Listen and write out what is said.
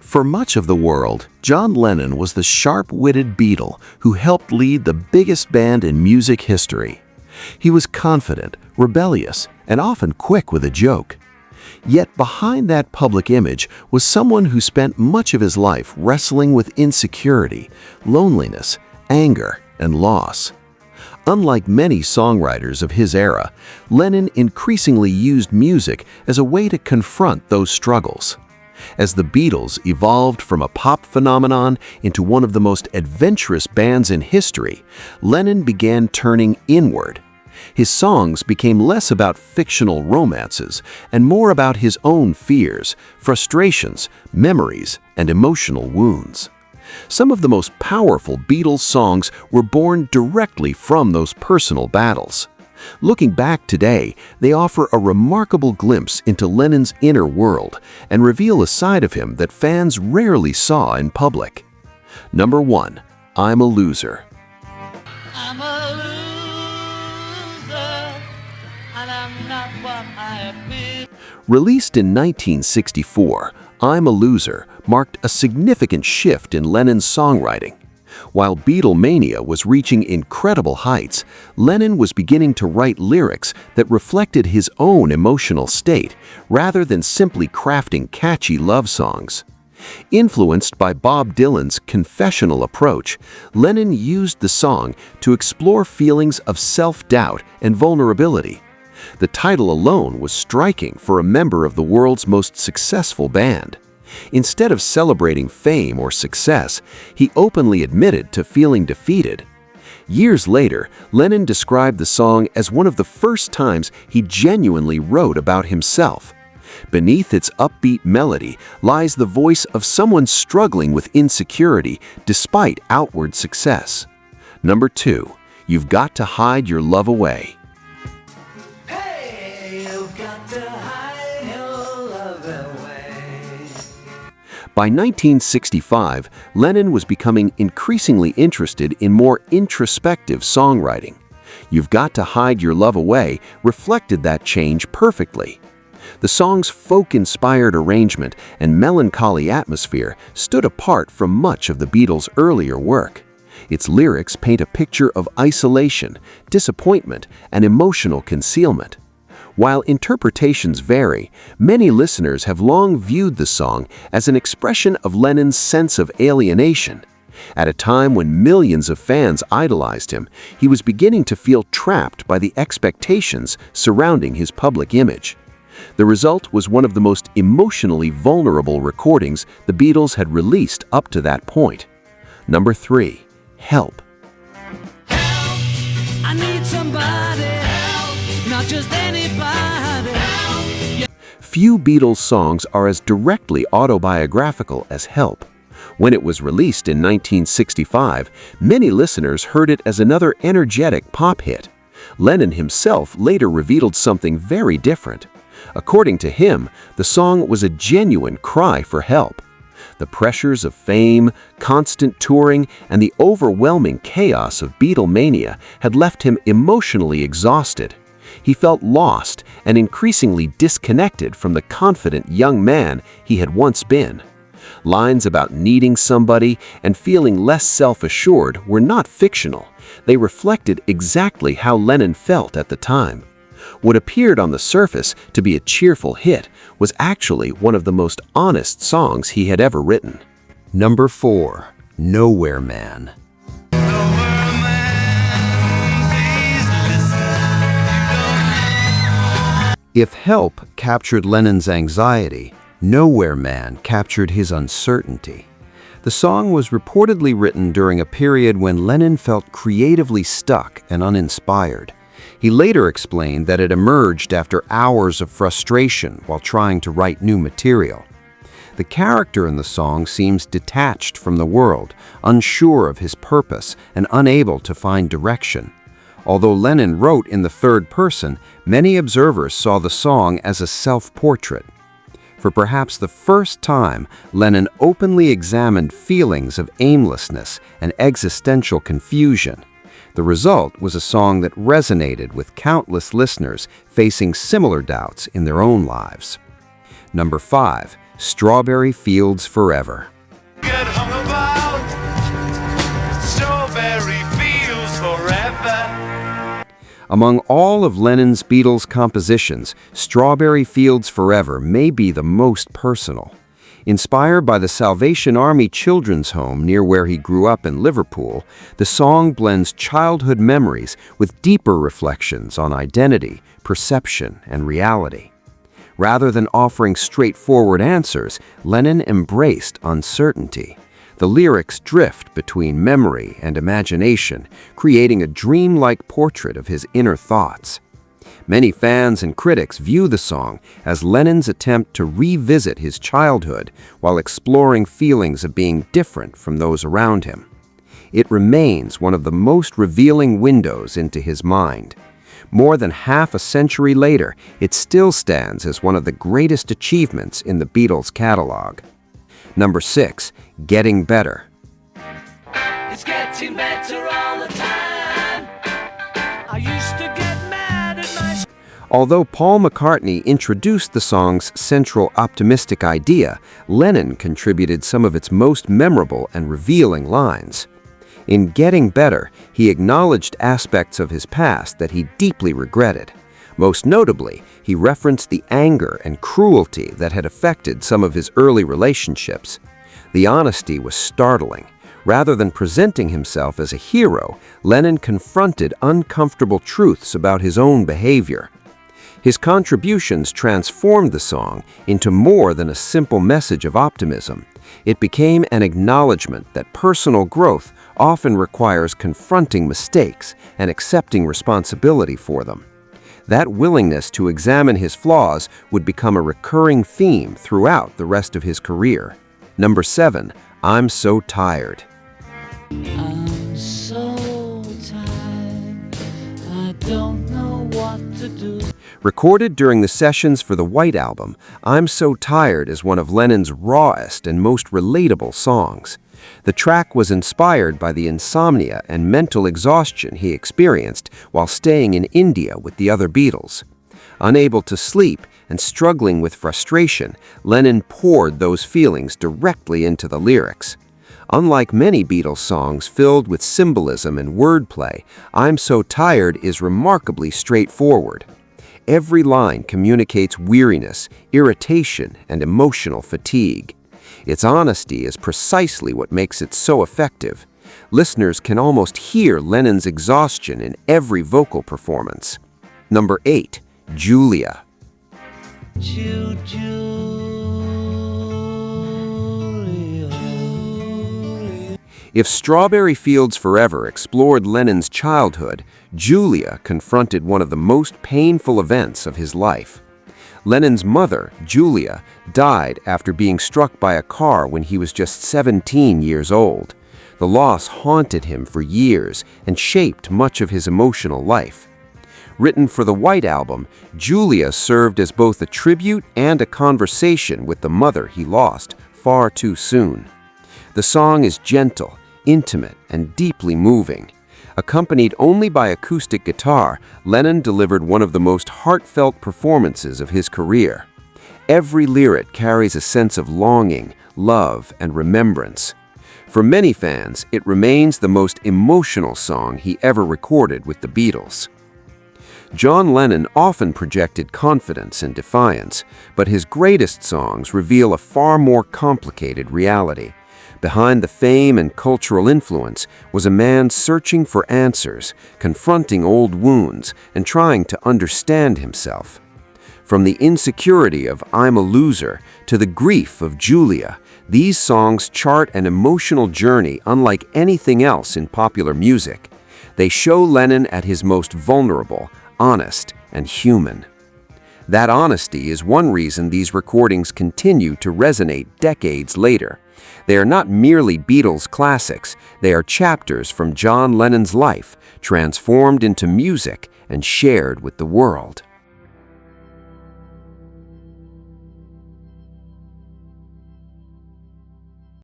For much of the world, John Lennon was the sharp-witted Beatle who helped lead the biggest band in music history. He was confident, rebellious, and often quick with a joke. Yet behind that public image was someone who spent much of his life wrestling with insecurity, loneliness, anger, and loss. Unlike many songwriters of his era, Lennon increasingly used music as a way to confront those struggles. As the Beatles evolved from a pop phenomenon into one of the most adventurous bands in history, Lennon began turning inward. His songs became less about fictional romances and more about his own fears, frustrations, memories, and emotional wounds. Some of the most powerful Beatles songs were born directly from those personal battles. Looking back today, they offer a remarkable glimpse into Lennon's inner world and reveal a side of him that fans rarely saw in public. Number 1. I'm a Loser. I'm a loser, and I'm not what I appear. Released in 1964, I'm a Loser marked a significant shift in Lennon's songwriting. While Beatlemania was reaching incredible heights, Lennon was beginning to write lyrics that reflected his own emotional state rather than simply crafting catchy love songs. Influenced by Bob Dylan's confessional approach, Lennon used the song to explore feelings of self-doubt and vulnerability. The title alone was striking for a member of the world's most successful band. Instead of celebrating fame or success, he openly admitted to feeling defeated. Years later, Lennon described the song as one of the first times he genuinely wrote about himself. Beneath its upbeat melody lies the voice of someone struggling with insecurity despite outward success. Number 2. You've Got to Hide Your Love Away. By 1965, Lennon was becoming increasingly interested in more introspective songwriting. You've Got to Hide Your Love Away reflected that change perfectly. The song's folk-inspired arrangement and melancholy atmosphere stood apart from much of the Beatles' earlier work. Its lyrics paint a picture of isolation, disappointment, and emotional concealment. While interpretations vary, many listeners have long viewed the song as an expression of Lennon's sense of alienation. At a time when millions of fans idolized him, he was beginning to feel trapped by the expectations surrounding his public image. The result was one of the most emotionally vulnerable recordings the Beatles had released up to that point. Number 3. Help. I need somebody help, not just anybody help. Few Beatles songs are as directly autobiographical as Help. When it was released in 1965, many listeners heard it as another energetic pop hit. Lennon himself later revealed something very different. According to him, the song was a genuine cry for help. The pressures of fame, constant touring, and the overwhelming chaos of Beatlemania had left him emotionally exhausted. He felt lost and increasingly disconnected from the confident young man he had once been. Lines about needing somebody and feeling less self-assured were not fictional. They reflected exactly how Lennon felt at the time. What appeared on the surface to be a cheerful hit was actually one of the most honest songs he had ever written. Number 4. Nowhere Man. If Help captured Lennon's anxiety, Nowhere Man captured his uncertainty. The song was reportedly written during a period when Lennon felt creatively stuck and uninspired. He later explained that it emerged after hours of frustration while trying to write new material. The character in the song seems detached from the world, unsure of his purpose and unable to find direction. Although Lennon wrote in the third person, many observers saw the song as a self-portrait. For perhaps the first time, Lennon openly examined feelings of aimlessness and existential confusion. The result was a song that resonated with countless listeners facing similar doubts in their own lives. Number 5. Strawberry Fields Forever. Get hung about strawberry fields forever. Among all of Lennon's Beatles compositions, Strawberry Fields Forever may be the most personal. Inspired by the Salvation Army Children's Home near where he grew up in Liverpool, the song blends childhood memories with deeper reflections on identity, perception, and reality. Rather than offering straightforward answers, Lennon embraced uncertainty. The lyrics drift between memory and imagination, creating a dreamlike portrait of his inner thoughts. Many fans and critics view the song as Lennon's attempt to revisit his childhood while exploring feelings of being different from those around him. It remains one of the most revealing windows into his mind. More than half a century later, it still stands as one of the greatest achievements in the Beatles' catalog. Number 6, Getting Better. It's getting better all the time. I used to get mad at my... Although Paul McCartney introduced the song's central optimistic idea, Lennon contributed some of its most memorable and revealing lines. In Getting Better, he acknowledged aspects of his past that he deeply regretted. Most notably, he referenced the anger and cruelty that had affected some of his early relationships. The honesty was startling. Rather than presenting himself as a hero, Lennon confronted uncomfortable truths about his own behavior. His contributions transformed the song into more than a simple message of optimism. It became an acknowledgement that personal growth often requires confronting mistakes and accepting responsibility for them. That willingness to examine his flaws would become a recurring theme throughout the rest of his career. Number 7, I'm So Tired. I'm so tired. I don't know what to do. Recorded during the sessions for the White Album, I'm So Tired is one of Lennon's rawest and most relatable songs. The track was inspired by the insomnia and mental exhaustion he experienced while staying in India with the other Beatles. Unable to sleep and struggling with frustration, Lennon poured those feelings directly into the lyrics. Unlike many Beatles songs filled with symbolism and wordplay, I'm So Tired is remarkably straightforward. Every line communicates weariness, irritation, and emotional fatigue. Its honesty is precisely what makes it so effective. Listeners can almost hear Lennon's exhaustion in every vocal performance. Number 8, Julia. If Strawberry Fields Forever explored Lennon's childhood, Julia confronted one of the most painful events of his life. Lennon's mother, Julia, died after being struck by a car when he was just 17 years old. The loss haunted him for years and shaped much of his emotional life. Written for the White Album, Julia served as both a tribute and a conversation with the mother he lost far too soon. The song is gentle, intimate, and deeply moving. Accompanied only by acoustic guitar, Lennon delivered one of the most heartfelt performances of his career. Every lyric carries a sense of longing, love, and remembrance. For many fans, it remains the most emotional song he ever recorded with the Beatles. John Lennon often projected confidence and defiance, but his greatest songs reveal a far more complicated reality. Behind the fame and cultural influence was a man searching for answers, confronting old wounds, and trying to understand himself. From the insecurity of I'm a Loser to the grief of Julia, these songs chart an emotional journey unlike anything else in popular music. They show Lennon at his most vulnerable, honest, and human. That honesty is one reason these recordings continue to resonate decades later. They are not merely Beatles classics, they are chapters from John Lennon's life, transformed into music and shared with the world.